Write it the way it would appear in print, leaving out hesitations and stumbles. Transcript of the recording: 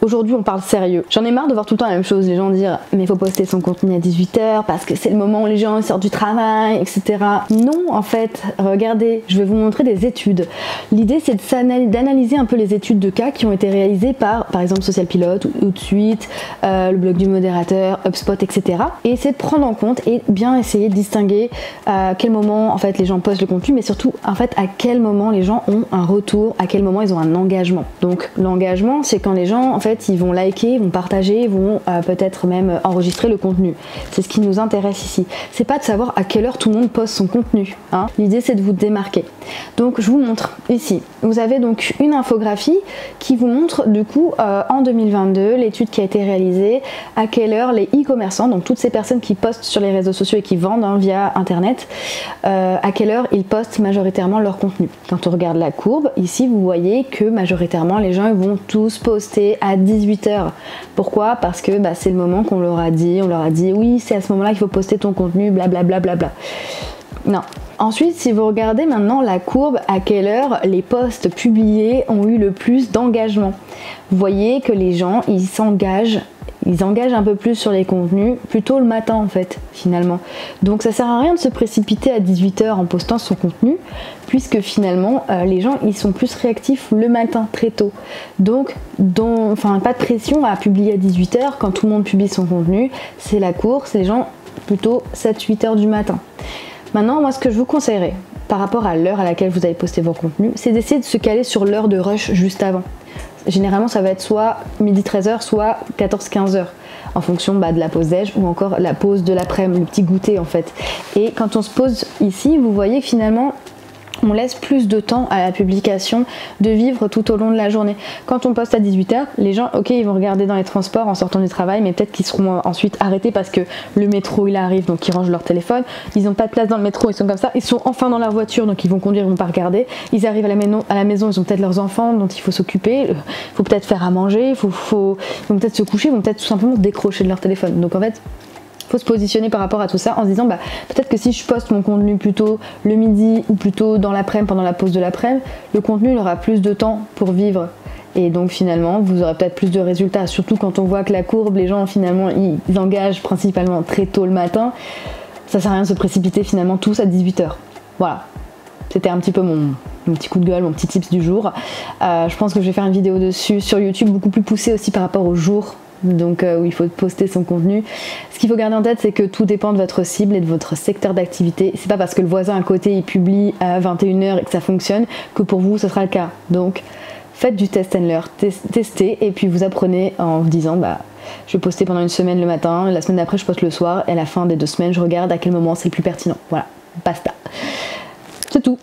Aujourd'hui on parle sérieux. J'en ai marre de voir tout le temps la même chose, les gens dire mais il faut poster son contenu à 18 h parce que c'est le moment où les gens sortent du travail, etc. Non, en fait, regardez, je vais vous montrer des études. L'idée c'est d'analyser un peu les études de cas qui ont été réalisées par exemple Social Pilote, Hootsuite, le blog du modérateur, HubSpot, etc. Et essayer de prendre en compte et bien essayer de distinguer à quel moment en fait les gens postent le contenu, mais surtout en fait à quel moment les gens ont un retour, à quel moment ils ont un engagement. Donc l'engagement c'est quand les gens en fait ils vont liker, ils vont partager, ils vont peut-être même enregistrer le contenu. C'est ce qui nous intéresse ici. C'est pas de savoir à quelle heure tout le monde poste son contenu, hein. L'idée c'est de vous démarquer. Donc je vous montre ici. Vous avez donc une infographie qui vous montre du coup en 2022 l'étude qui a été réalisée, à quelle heure les e-commerçants, donc toutes ces personnes qui postent sur les réseaux sociaux et qui vendent via internet, à quelle heure ils postent majoritairement leur contenu. Quand on regarde la courbe, ici vous voyez que majoritairement les gens vont tous poster à 18 h. Pourquoi? Parce que c'est le moment qu'on leur a dit, oui c'est à ce moment-là qu'il faut poster ton contenu, blablabla. Non. Ensuite, si vous regardez maintenant la courbe, à quelle heure les posts publiés ont eu le plus d'engagement. Vous voyez que les gens, ils engagent un peu plus sur les contenus plutôt le matin en fait, finalement. Donc ça sert à rien de se précipiter à 18 h en postant son contenu, puisque finalement les gens ils sont plus réactifs le matin très tôt. Donc pas de pression à publier à 18 h quand tout le monde publie son contenu, c'est la course, les gens plutôt 7-8 h du matin. Maintenant, moi ce que je vous conseillerais par rapport à l'heure à laquelle vous allez poster vos contenus, c'est d'essayer de se caler sur l'heure de rush juste avant. Généralement ça va être soit midi 13 h, soit 14-15 h, en fonction de la pause déj ou encore la pause de l'après-midi, le petit goûter en fait. Et quand on se pose ici, vous voyez que finalement on laisse plus de temps à la publication de vivre tout au long de la journée. Quand on poste à 18 h, les gens, ok, ils vont regarder dans les transports en sortant du travail, mais peut-être qu'ils seront ensuite arrêtés parce que le métro il arrive, donc ils rangent leur téléphone, ils n'ont pas de place dans le métro, ils sont comme ça, ils sont enfin dans leur voiture, donc ils vont conduire, ils vont pas regarder, ils arrivent à la maison, ils ont peut-être leurs enfants dont il faut s'occuper, il faut peut-être faire à manger, ils vont peut-être se coucher, ils vont peut-être tout simplement décrocher de leur téléphone. Donc en fait, faut se positionner par rapport à tout ça en se disant peut-être que si je poste mon contenu plutôt le midi ou plutôt dans l'après-midi, pendant la pause de l'après-midi, le contenu il aura plus de temps pour vivre et donc finalement vous aurez peut-être plus de résultats, surtout quand on voit que la courbe, les gens finalement ils engagent principalement très tôt le matin. Ça sert à rien de se précipiter finalement tous à 18 h. Voilà, c'était un petit peu mon petit coup de gueule, mon petit tips du jour. Je pense que je vais faire une vidéo dessus sur YouTube beaucoup plus poussée aussi par rapport au jour, donc où il faut poster son contenu. Ce qu'il faut garder en tête, c'est que tout dépend de votre cible et de votre secteur d'activité. C'est pas parce que le voisin à côté il publie à 21 h et que ça fonctionne que pour vous ce sera le cas. Donc faites du test and learn, testez et puis vous apprenez en vous disant je vais poster pendant une semaine le matin, la semaine d'après je poste le soir et à la fin des 2 semaines je regarde à quel moment c'est le plus pertinent. Voilà, basta. C'est tout.